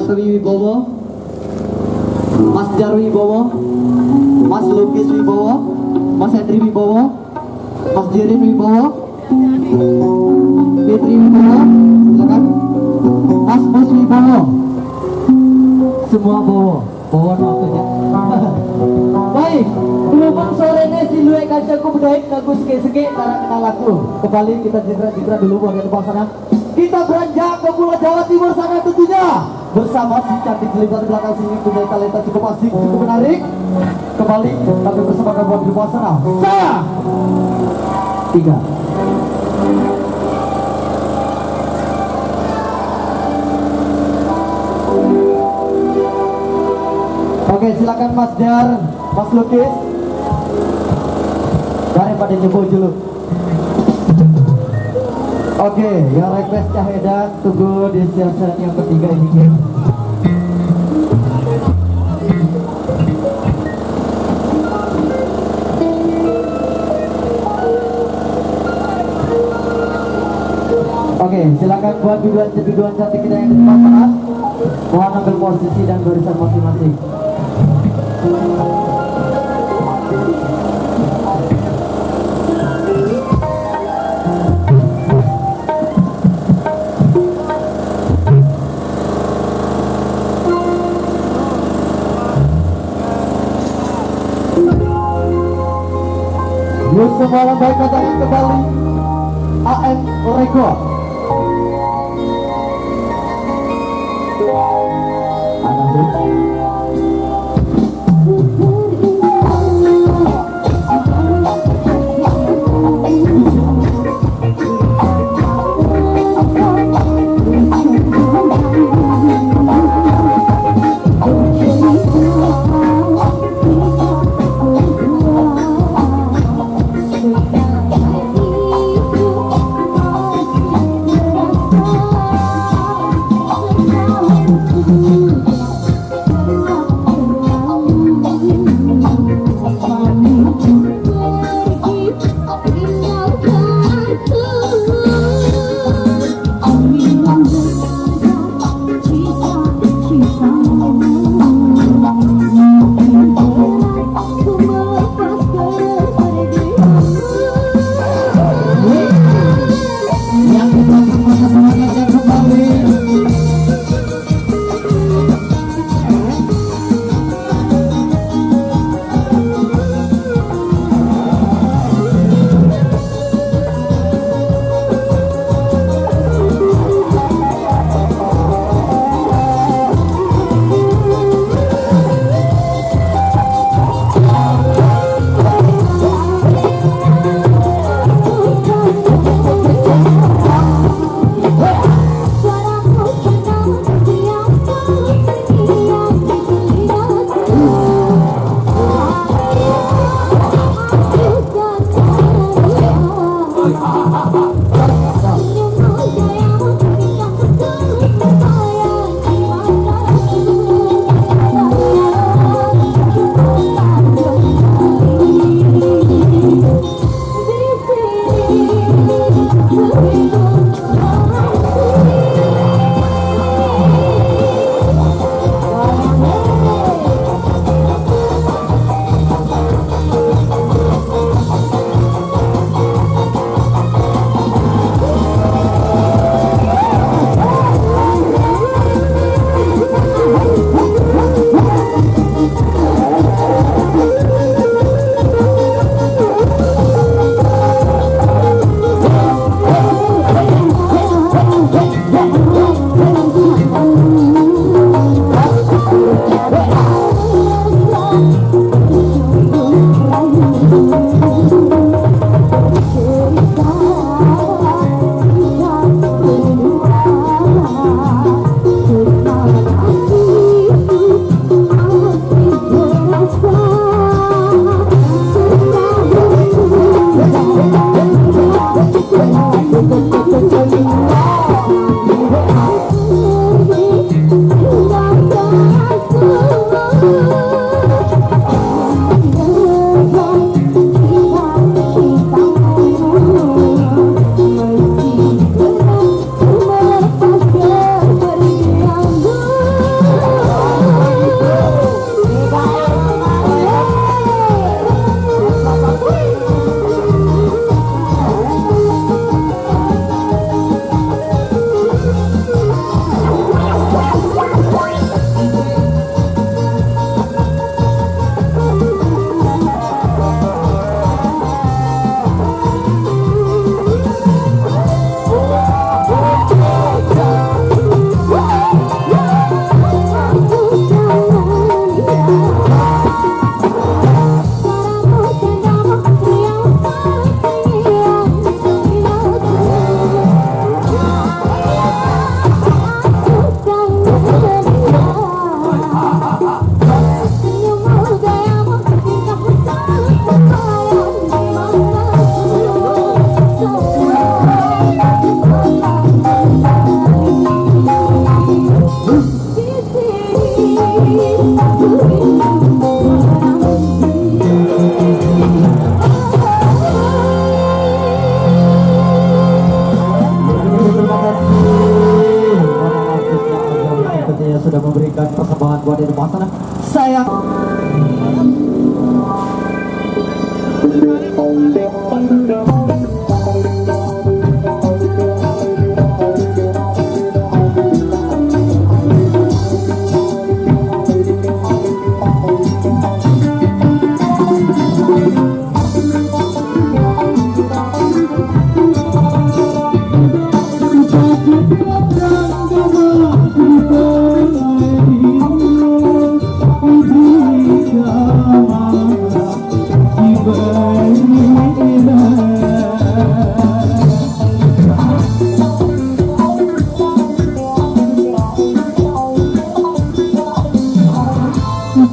Pratami Wibowo, Mas Jar Wibowo, Mas Lukis Wibowo, Mas Hendri Wibowo, Mas Jirin Wibowo, Fitri Wibowo, silakan. Mas Bos Wibowo, semua Bowo, Bowo waktunya. Baik, belum sore ini silue kacaku budaya bagus seke karena kenal aku. Kembali kita jitra dulu bagian depan sana. Kita beranjak ke Pulau Jawa Timur sana tentunya bersama si cantik jelita di belakang sini punya talenta cukup asik, cukup menarik. Kembali kami bersama kawan di depan sana. Saya 3. Oke, silakan Mas Jar, Mas Lukis. Daripada nyebut dulu. Oke, yang request Cahedan tunggu di siasan yang ketiga ini. Oke, silakan buat biduan cantik kita yang di depan sana. Mohon ambil posisi dan barisan masing-masing. Yuk semua orang baik katakan kembali AM Record. saya.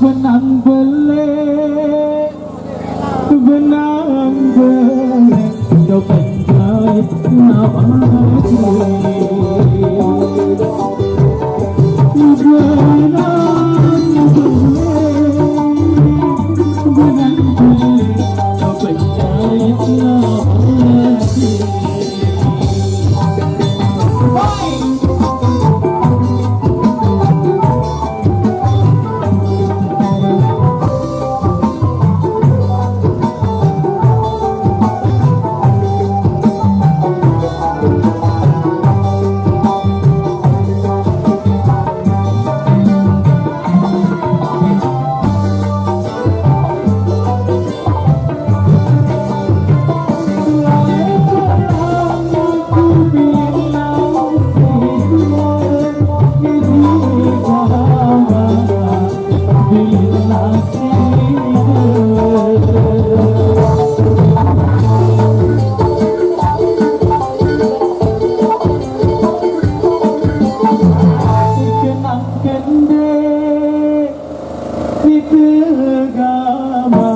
Benang belik, benang belik, kau penjai namaku. Benang belik, benang belik, kau penjai namaku. Gama,